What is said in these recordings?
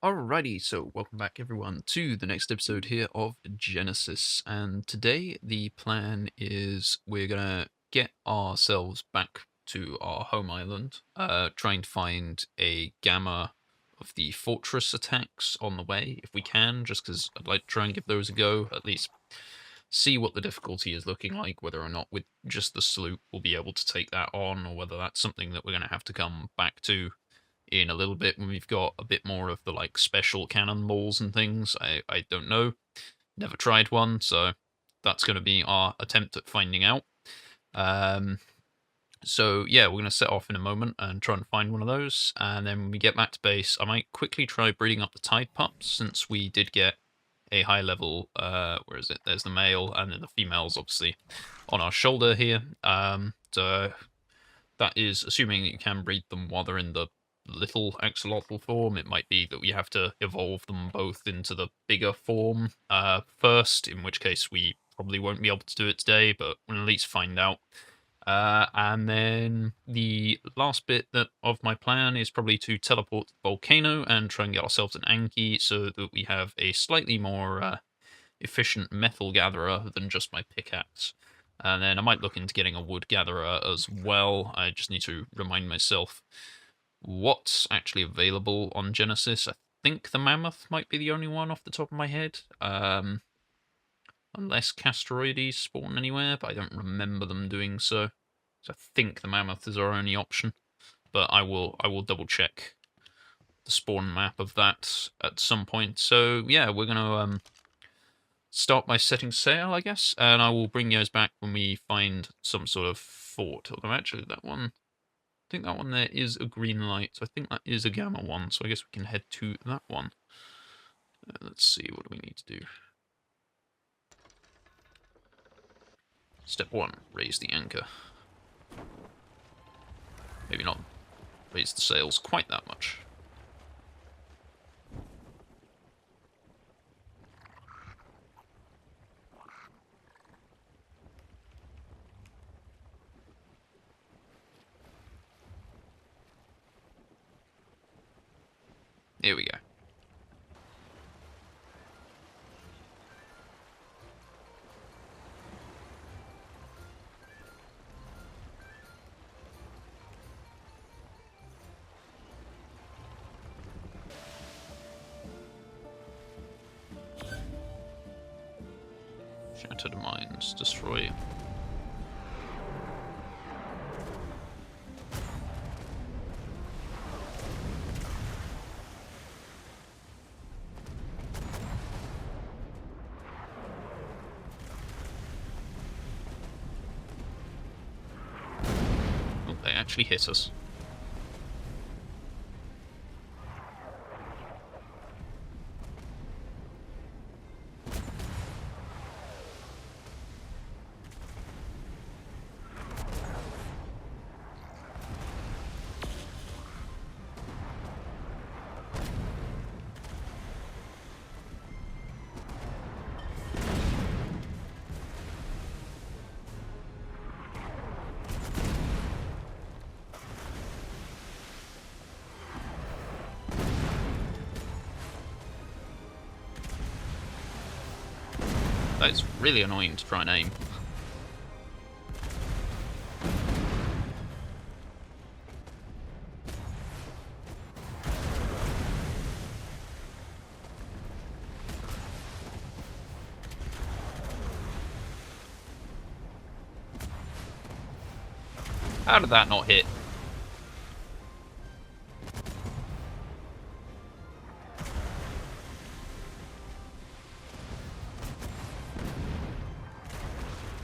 Alrighty, so welcome back everyone to the next episode here of Genesis, and today the plan is we're gonna get ourselves back to our home island, trying to find a gamma of the fortress attacks on the way, if we can, just because I'd like to try and give those a go, at least see what the difficulty is looking like, whether or not with just the sloop we'll be able to take that on, or whether that's something that we're gonna have to come back to in a little bit when we've got a bit more of the like special cannonballs and things. I don't know. Never tried one, so that's going to be our attempt at finding out. Um, so yeah, we're going to set off in a moment and try and find one of those. And then when we get back to base, I might quickly try breeding up the tide pups since we did get a high level. Where is it? There's the male and then the females, obviously, on our shoulder here. So that is assuming that you can breed them while they're in the little axolotl form. It might be that we have to evolve them both into the bigger form first, in which case we probably won't be able to do it today, but we'll at least find out. And then the last bit of my plan is probably to teleport to the volcano and try and get ourselves an Anky so that we have a slightly more efficient metal gatherer than just my pickaxe. And then I might look into getting a wood gatherer as well. I just need to remind myself what's actually available on Genesis. I think the mammoth might be the only one off the top of my head. Unless Castroides spawn anywhere, but I don't remember them doing so. So I think the mammoth is our only option. But I will double check the spawn map of that at some point. So yeah, we're gonna start by setting sail, I guess, and I will bring you guys back when we find some sort of fort. Although actually that one, I think that one there is a green light, so I think that is a gamma one, so I guess we can head to that one. Let's see, what do we need to do? Step 1, raise the anchor. Maybe not raise the sails quite that much. Here we go. Shattered mines, destroy. Oh, they actually hit us. That's really annoying to try and aim. How did that not hit?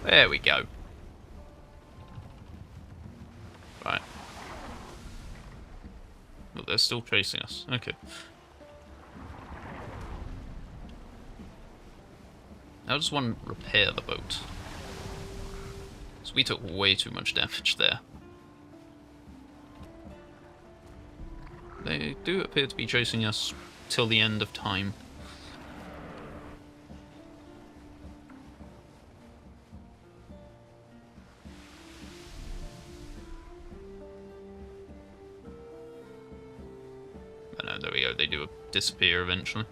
There we go. Right. Well, they're still chasing us. Okay. How does one repair the boat? So we took way too much damage there. They do appear to be chasing us till the end of time. Oh, no, there we go. They do disappear eventually.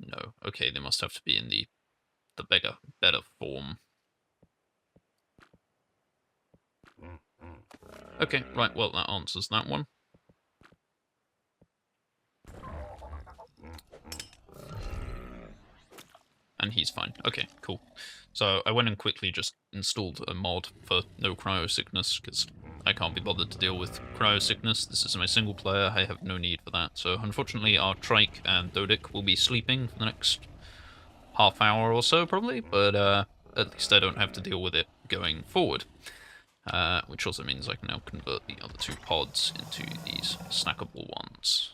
No. Okay, they must have to be in the better form. Okay, right, well, that answers that one. And he's fine. Okay, cool. So I went and quickly just installed a mod for no cryo sickness, because I can't be bothered to deal with cryo sickness. This is my single player, I have no need for that. So unfortunately our trike and Dodic will be sleeping for the next half hour or so, probably, but at least I don't have to deal with it going forward. Which also means I can now convert the other two pods into these snackable ones.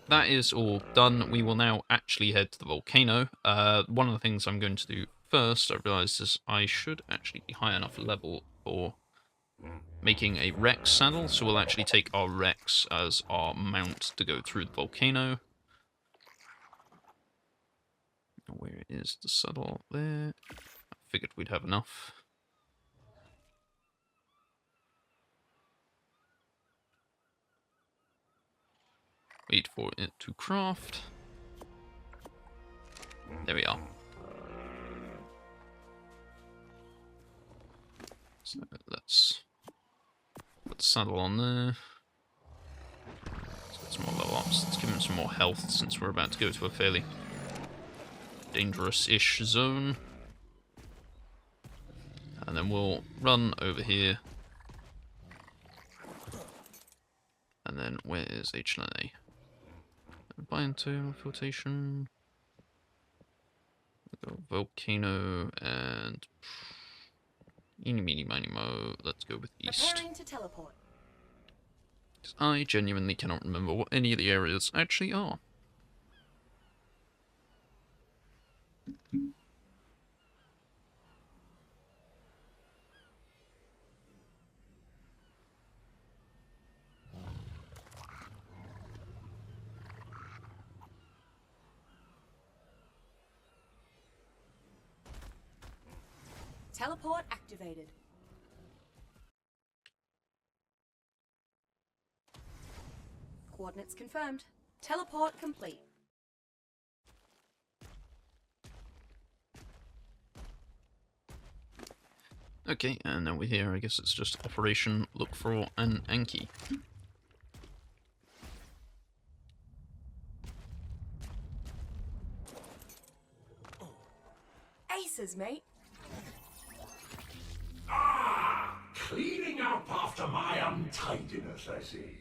That is all done. We will now actually head to the volcano. One of the things I'm going to do first, I realised, is I should actually be high enough level for making a Rex saddle, so we'll actually take our Rex as our mount to go through the volcano. Where is the saddle? There. I figured we'd have enough. Wait for it to craft. There we are. So let's put the saddle on there. Let's get some more level ups. Let's give him some more health since we're about to go to a fairly dangerous-ish zone. And then we'll run over here. And then where is HLNA? Biome filtration. We'll go Volcano and eeny meeny miny mo. Let's go with East. Preparing to teleport. I genuinely cannot remember what any of the areas actually are. Teleport activated. Coordinates confirmed. Teleport complete. Okay, and now we're here. I guess it's just Operation Look for an Anky. Aces, mate. Cleaning up after my untidiness, I see.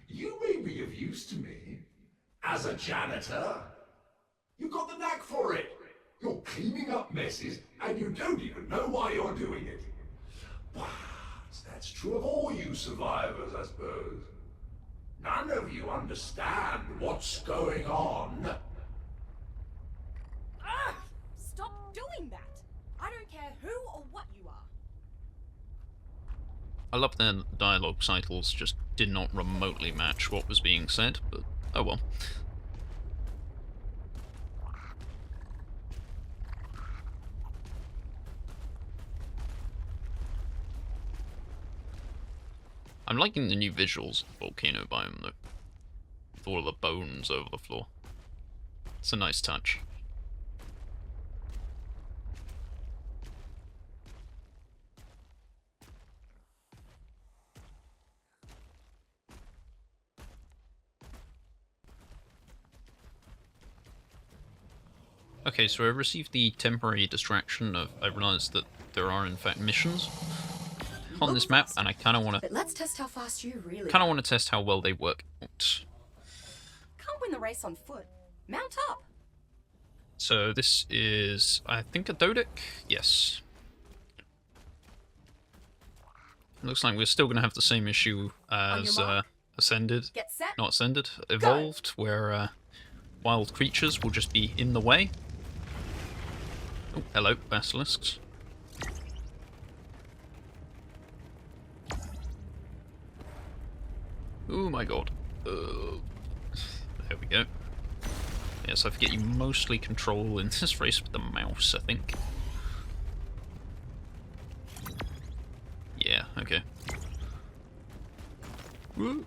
You may be of use to me. As a janitor. You got the knack for it. You're cleaning up messes, and you don't even know why you're doing it. But that's true of all you survivors, I suppose. None of you understand what's going on. Ah! Stop doing that! I don't care who or what you are. I love their dialogue cycles just did not remotely match what was being said, but oh well. I'm liking the new visuals of the volcano biome though. With all the bones over the floor. It's a nice touch. Okay, so I received the temporary distraction of I realized that there are in fact missions on this map, and I kind of want to. But let's test how fast you really. Kind of want to test how well they work out. Can't win the race on foot. Mount up. So this is, I think, a Dodic. Yes. Looks like we're still going to have the same issue On your as mark. Ascended. Get set. Not Ascended, Evolved, where wild creatures will just be in the way. Oh, hello, basilisks. Oh my god. There we go. Yes, I forget you mostly control in this race with the mouse, I think. Yeah, okay. Woo.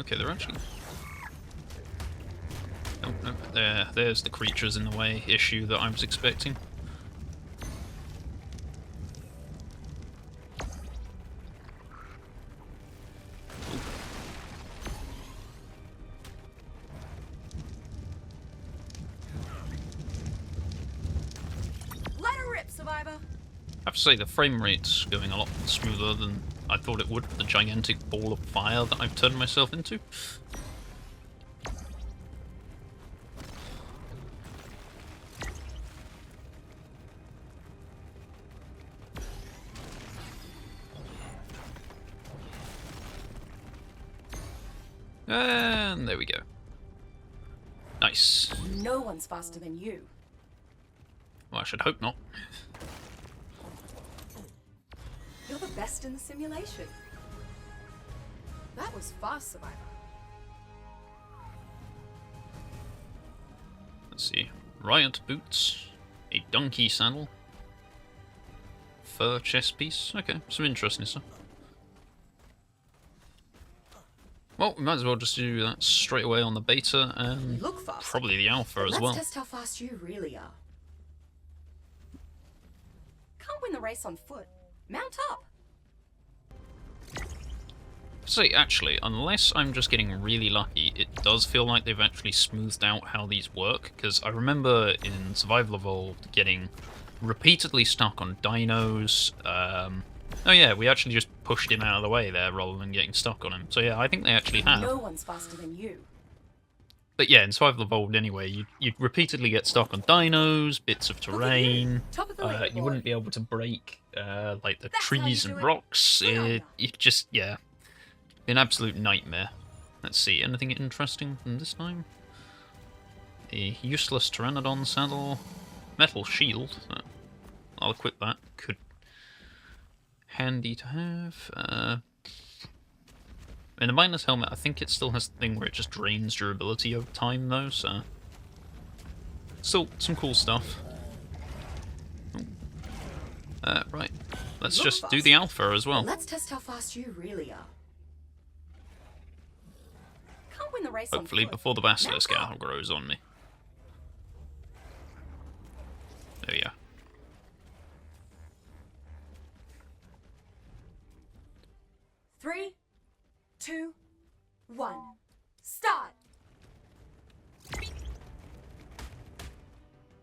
Okay, they're actually... Oh, no, there's the creatures in the way issue that I was expecting. Let her rip, survivor. I have to say the frame rate's going a lot smoother than I thought it would with the gigantic ball of fire that I've turned myself into. And there we go. Nice. No one's faster than you. Well, I should hope not. You're the best in the simulation. That was fast, survivor. Let's see. Riot boots, a donkey saddle, fur chest piece. Okay, some interesting stuff. Well, we might as well just do that straight away on the beta You and look fast. probably the alpha as Let's well. test how fast you really are. Can't win the race on foot. Mount up. See, actually, unless I'm just getting really lucky, it does feel like they've actually smoothed out how these work, because I remember in Survival Evolved getting repeatedly stuck on dinos. Oh yeah, we actually just pushed him out of the way there rather than getting stuck on him. So yeah, I think they actually have. No one's faster than you. But yeah, in Survival Evolved anyway, you'd repeatedly get stuck on dinos, bits of Look at you, terrain. top of the You leaderboard. wouldn't be able to break like the That's how you trees do and it. rocks. Good on ya. It just, yeah, an absolute nightmare. Let's see, anything interesting from this time? A useless Pteranodon saddle, metal shield. I'll equip that. Could handy to have. In the miner's helmet, I think it still has the thing where it just drains durability over time, though. So still some cool stuff. Right, let's Look just do fast. the alpha as well. Let's test how fast you really are. Can't win the race on Hopefully foot. before the basilisk Mount owl grows on me. There we are. Three, 2, 1. Start.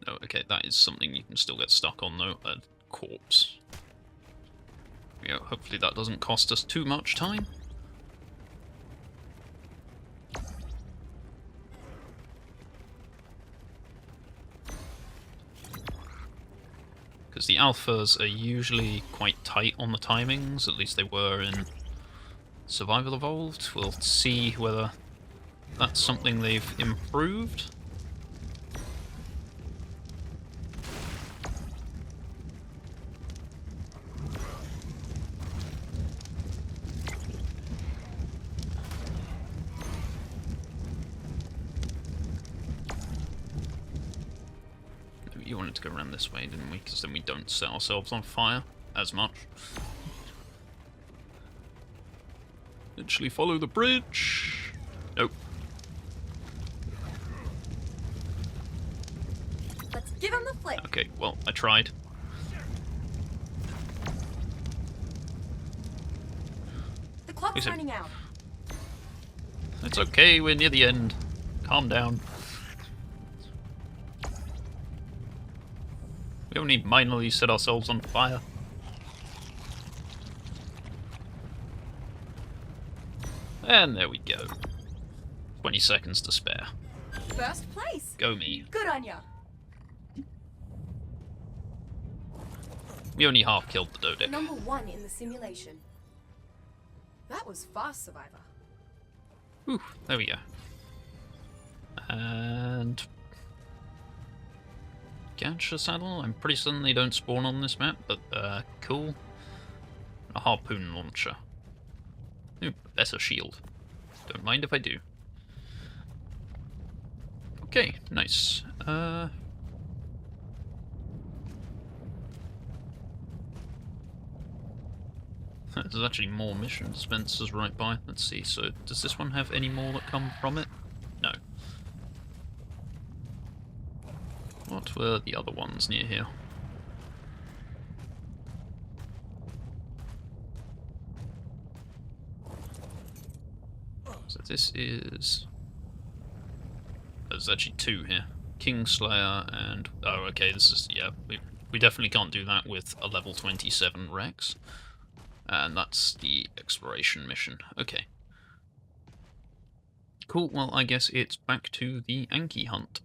Oh, okay, that is something you can still get stuck on, though. A corpse. Yeah, hopefully that doesn't cost us too much time. Because the alphas are usually quite tight on the timings, at least they were in Survival Evolved. We'll see whether that's something they've improved. You wanted to go around this way, didn't we? Because then we don't set ourselves on fire as much. Literally follow the bridge. Nope. Let's give him the flick. Okay, well, I tried. The clock's Listen. running out. It's okay, we're near the end. Calm down. We only minorly set ourselves on fire. And there we go. 20 seconds to spare. First place. Go me. Good on ya. We only half killed the Dodic. Number 1 in the simulation. That was fast, Survivor. Whew, there we go. And Gansha saddle. I'm pretty certain they don't spawn on this map, but cool. A harpoon launcher. Ooh, better shield. Don't mind if I do. Okay, nice. There's actually more mission dispensers right by. Let's see, so does this one have any more that come from it? No. What were the other ones near here? So this is... There's actually 2 here. Kingslayer and... Oh, okay, this is... Yeah, we definitely can't do that with a level 27 Rex. And that's the exploration mission. Okay. Cool, well, I guess it's back to the Anky hunt.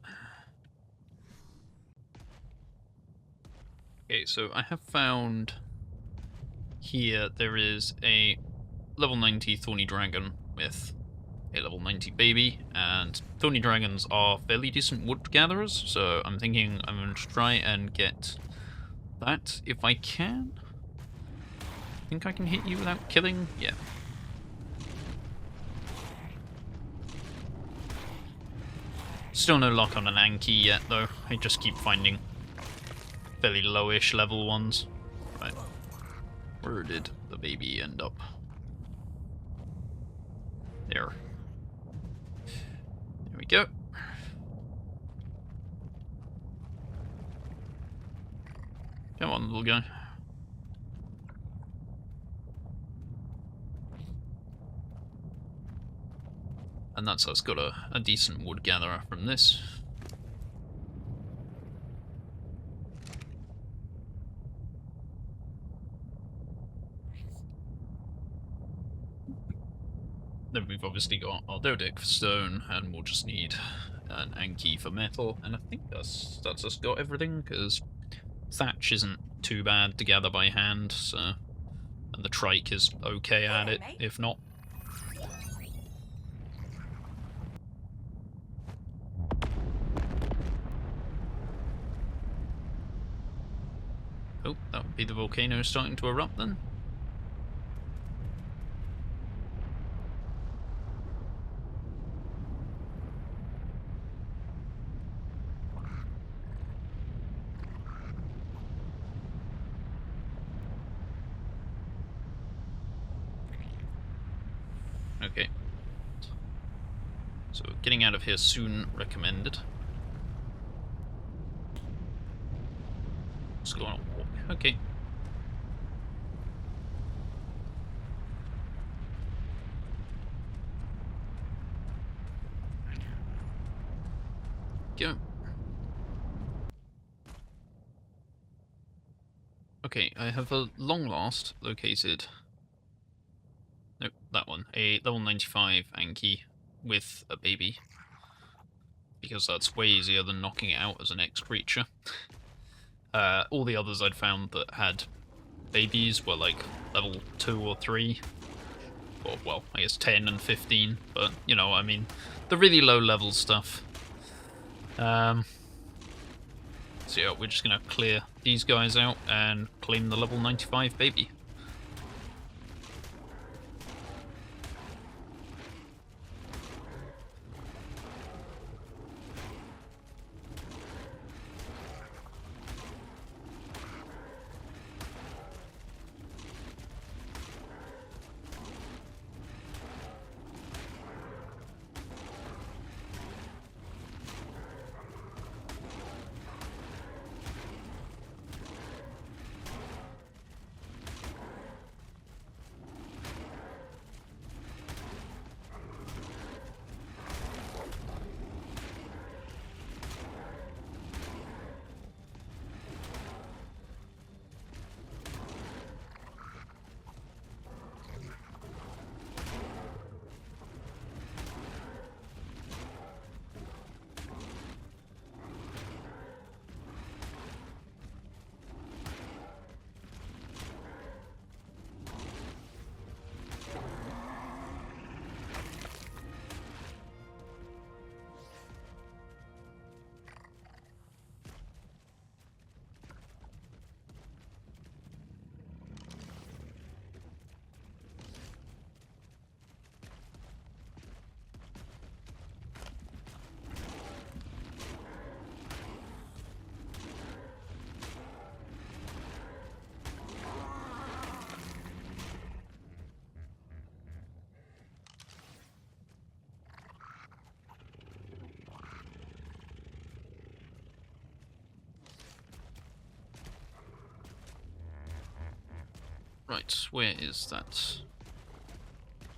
Okay, so I have found... Here there is a level 90 Thorny Dragon with a level 90 baby, and Thorny Dragons are fairly decent wood gatherers, so I'm thinking I'm going to try and get that if I can. Think I can hit you without killing? Yeah. Still no luck on an Anky yet, though. I just keep finding fairly lowish level ones. Right. Where did the baby end up? There. There we go. Come on, little guy. And that's us got a decent wood gatherer from this. Then we've obviously got our Dodic for stone, and we'll just need an Anky for metal. And I think that's us got everything, because thatch isn't too bad to gather by hand, so... And the trike is okay at it, if not. Oh, that would be the volcano starting to erupt then. Okay. So getting out of here soon recommended. Let's go on a walk. Okay. Go. Okay, I have a long last located. Nope, that one. A level 95 Anky with a baby. Because that's way easier than knocking it out as an X creature. All the others I'd found that had babies were like level 2 or 3. Or, well, I guess 10 and 15. But, you know, I mean, the really low level stuff. So yeah, we're just going to clear these guys out and claim the level 95 baby. Right, where is that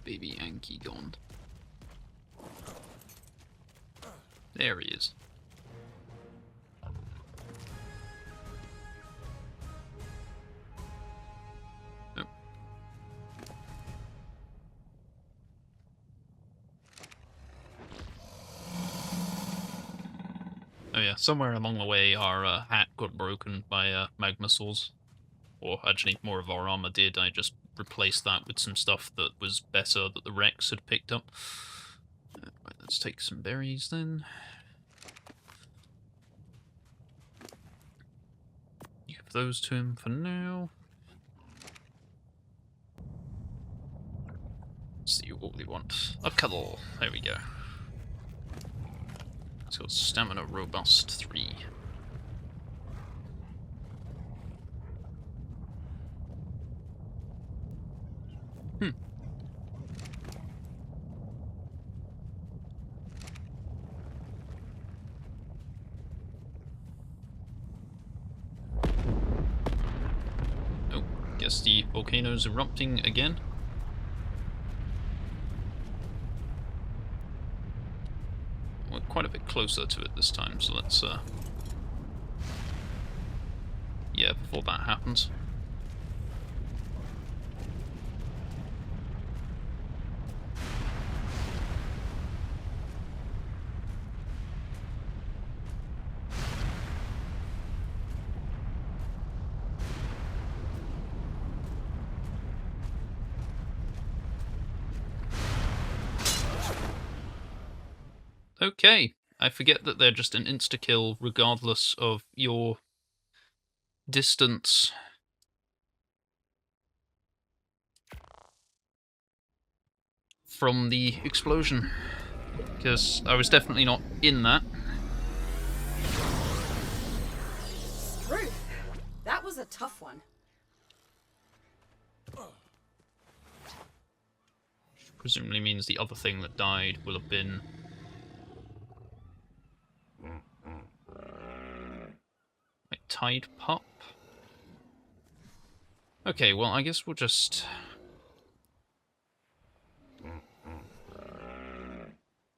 baby Anky gone? There he is. Nope. Oh yeah, somewhere along the way our hat got broken by magma swords. Or actually, more of our armor did. I just replaced that with some stuff that was better that the Rex had picked up. Right, let's take some berries then. Give those to him for now. Let's see what we want. A cuddle. There we go. So stamina robust 3. Oh, guess the volcano's erupting again. We're quite a bit closer to it this time, so let's yeah, before that happens. Okay, I forget that they're just an insta-kill regardless of your distance. From the explosion. Because I was definitely not in that. Ruth, that was a tough one. Presumably means the other thing that died will have been... like, Tide Pup? Okay, well, I guess we'll just...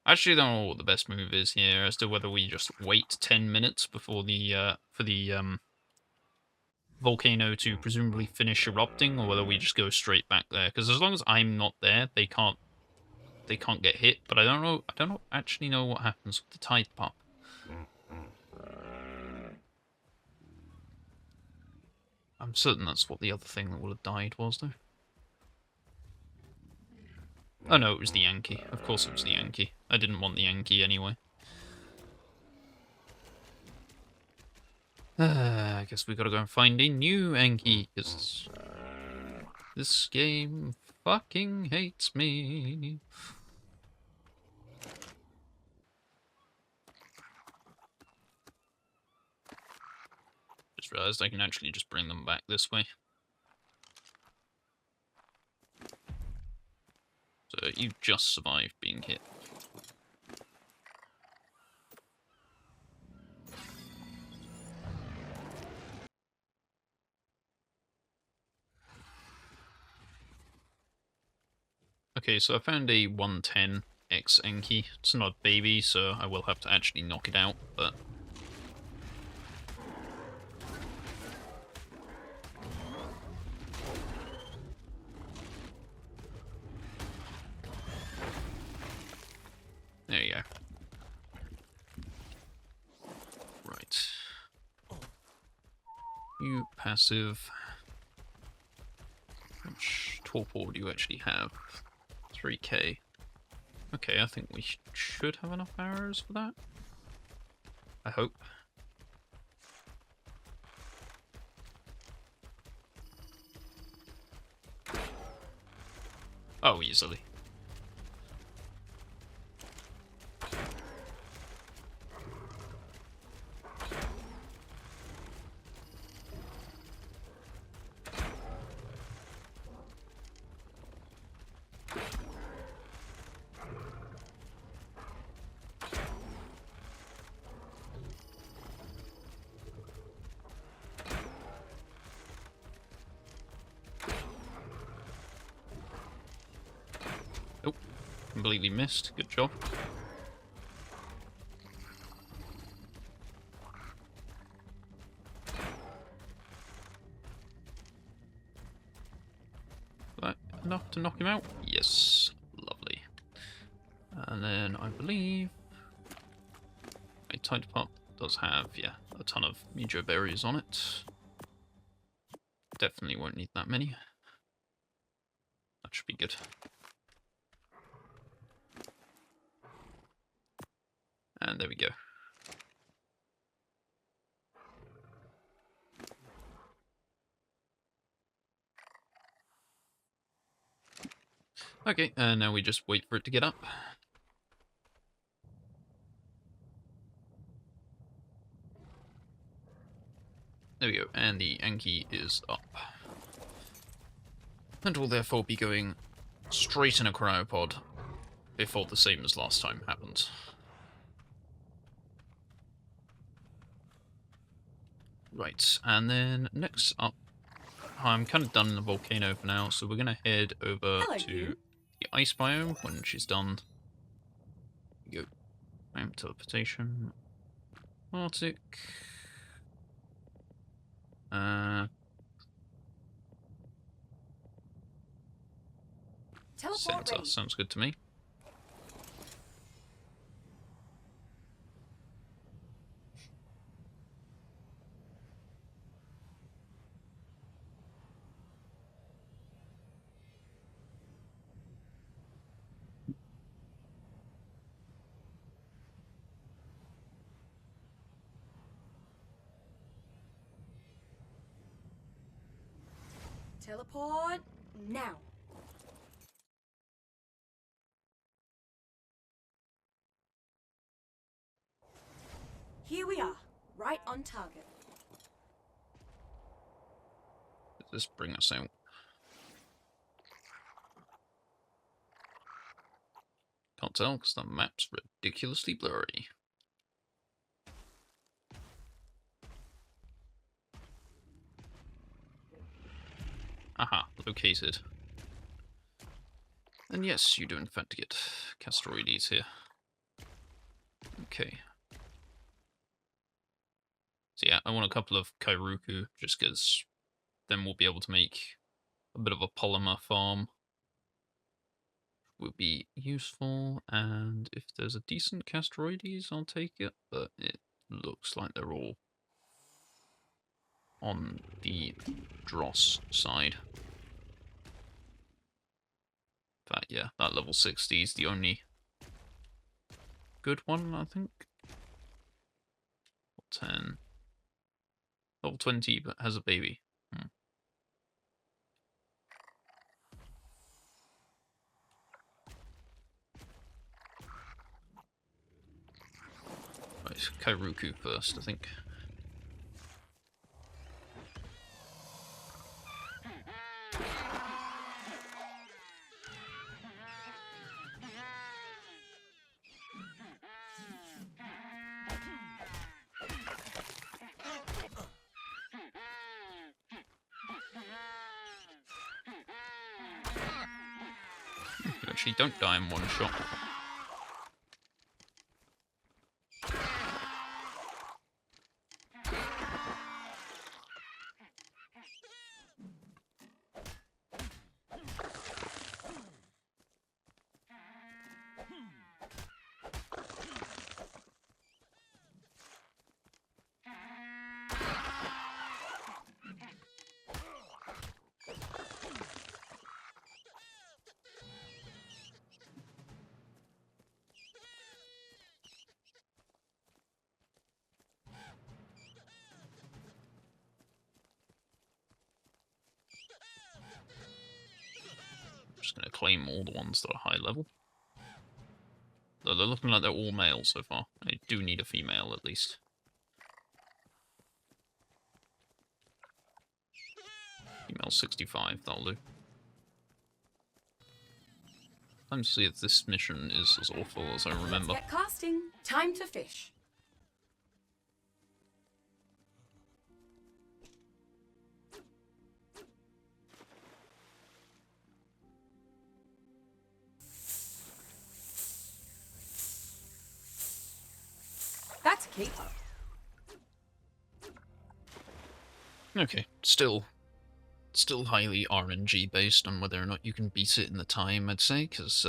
Actually, I don't know what the best move is here, as to whether we just wait 10 minutes before the, for the, volcano to presumably finish erupting, or whether we just go straight back there. Because as long as I'm not there, they can't get hit, but I don't actually know what happens with the Tide Pup. I'm certain that's what the other thing that would have died was, though. Oh no, it was the Anky. Of course it was the Anky. I didn't want the Anky anyway. I guess we gotta go and find a new Anky, because this game fucking hates me. Just realised I can actually just bring them back this way. So you just survived being hit. Okay, so I found a 110 X Anky. It's not a baby, so I will have to actually knock it out, but... there you go. Right. You passive. How much torpor do you actually have? 3k. Okay, I think we should have enough arrows for that. I hope. Oh, easily. completely missed. Good job. That enough to knock him out? Yes. Lovely. And then I believe a tide pup does have, yeah, a ton of Mujo berries on it. Definitely won't need that many. That should be good. And there we go. Okay, and now we just wait for it to get up. There we go, and the Anky is up. And will therefore be going straight in a cryopod before the same as last time happens. Right, and then next up, I'm kind of done in the volcano for now, so we're going to head over Hello, to you. the ice biome when she's done. Go. Teleportation. Arctic. Teleport Center. ready. Sounds good to me. Teleport now. Here we are, right on target. Does this bring us out? Can't tell because the map's ridiculously blurry. Aha, located. And yes, you do in fact get Castroides here. Okay. So yeah, I want a couple of Kairuku, just because then we'll be able to make a bit of a polymer farm. Would be useful, and if there's a decent Castroides, I'll take it, but it looks like they're all on the Dross side. But yeah, that level 60 is the only good one, I think. 10. Level 20, but has a baby. Right, Kairuku first, I think. You actually don't die in one shot. I'm just going to claim all the ones that are high level. Though they're looking like they're all male so far. I do need a female at least. Female 65, that'll do. Time to see if this mission is as awful as I remember. Let's get casting. Time to fish. keep her. Okay, still highly RNG based on whether or not you can beat it in the time, I'd say, because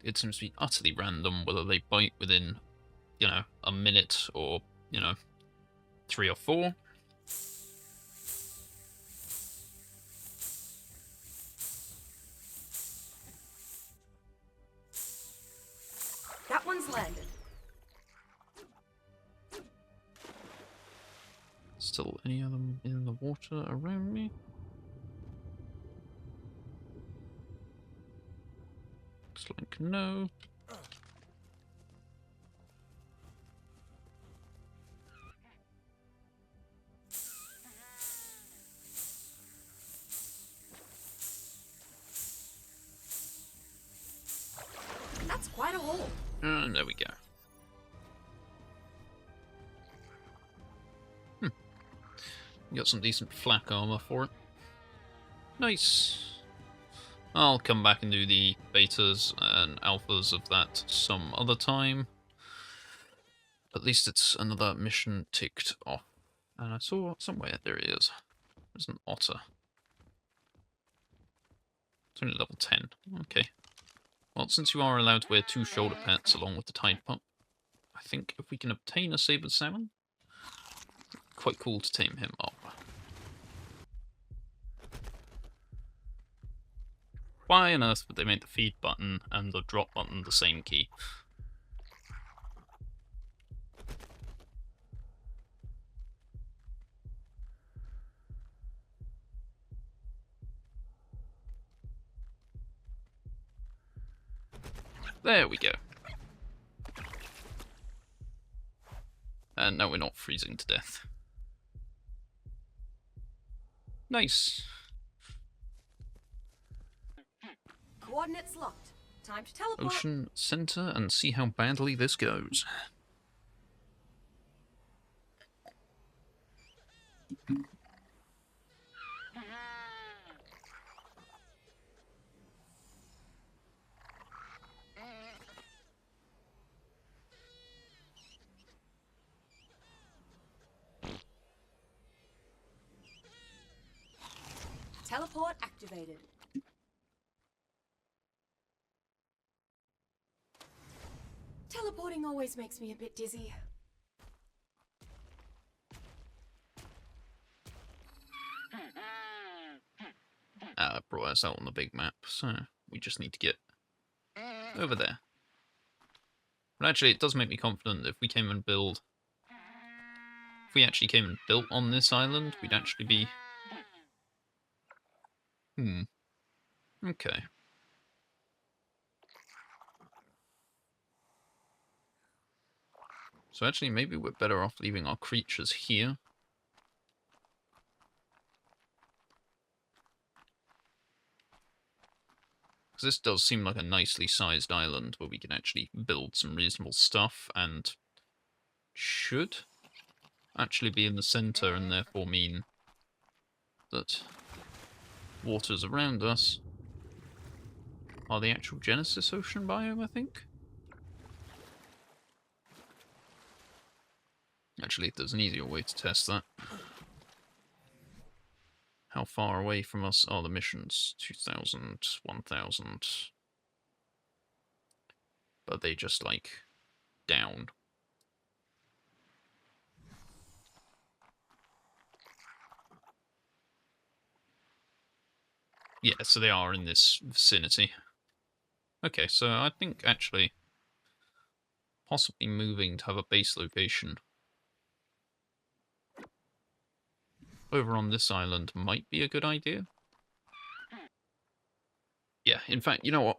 it seems to be utterly random whether they bite within, a minute or, 3 or 4. That one's landed. Still any of them in the water around me? Looks like no. That's quite a haul. And there we go. Got some decent flak armor for it. Nice. I'll come back and do the betas and alphas of that some other time. At least it's another mission ticked off. And I saw somewhere, there he is. There's an otter. It's only level 10. Okay. Well, since you are allowed to wear 2 shoulder pads along with the tide pup, I think if we can obtain a saber salmon, quite cool to tame him up. Why on earth would they make the feed button and the drop button the same key? There we go. And now we're not freezing to death. Nice. Coordinates locked. Time to teleport. Ocean center and see how badly this goes. Teleport activated. Teleporting always makes me a bit dizzy. Brought us out on the big map, so we just need to get over there. But actually, it does make me confident that if we came and build... If we actually came and built on this island, we'd actually be... Okay. So actually, maybe we're better off leaving our creatures here. Because this does seem like a nicely sized island where we can actually build some reasonable stuff and should actually be in the center and therefore mean that waters around us are the actual Genesis Ocean biome, I think. Actually, there's an easier way to test that. How far away from us are the missions? 2,000, 1,000. But they just, like, down. Yeah, so they are in this vicinity. Okay, so I think, actually, possibly moving to have a base location over on this island might be a good idea. Yeah, in fact, you know what?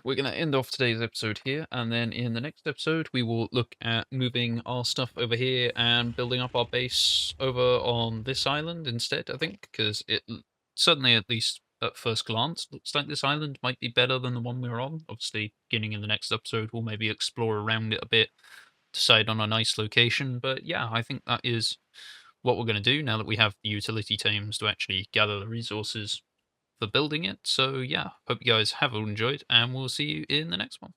We're going to end off today's episode here, and then in the next episode, we will look at moving our stuff over here and building up our base over on this island instead, I think, because it certainly, at least at first glance, looks like this island might be better than the one we were on. Obviously, beginning in the next episode, we'll maybe explore around it a bit, decide on a nice location, but yeah, I think that is what we're going to do now that we have the utility teams to actually gather the resources for building it. So yeah, hope you guys have all enjoyed, and we'll see you in the next one.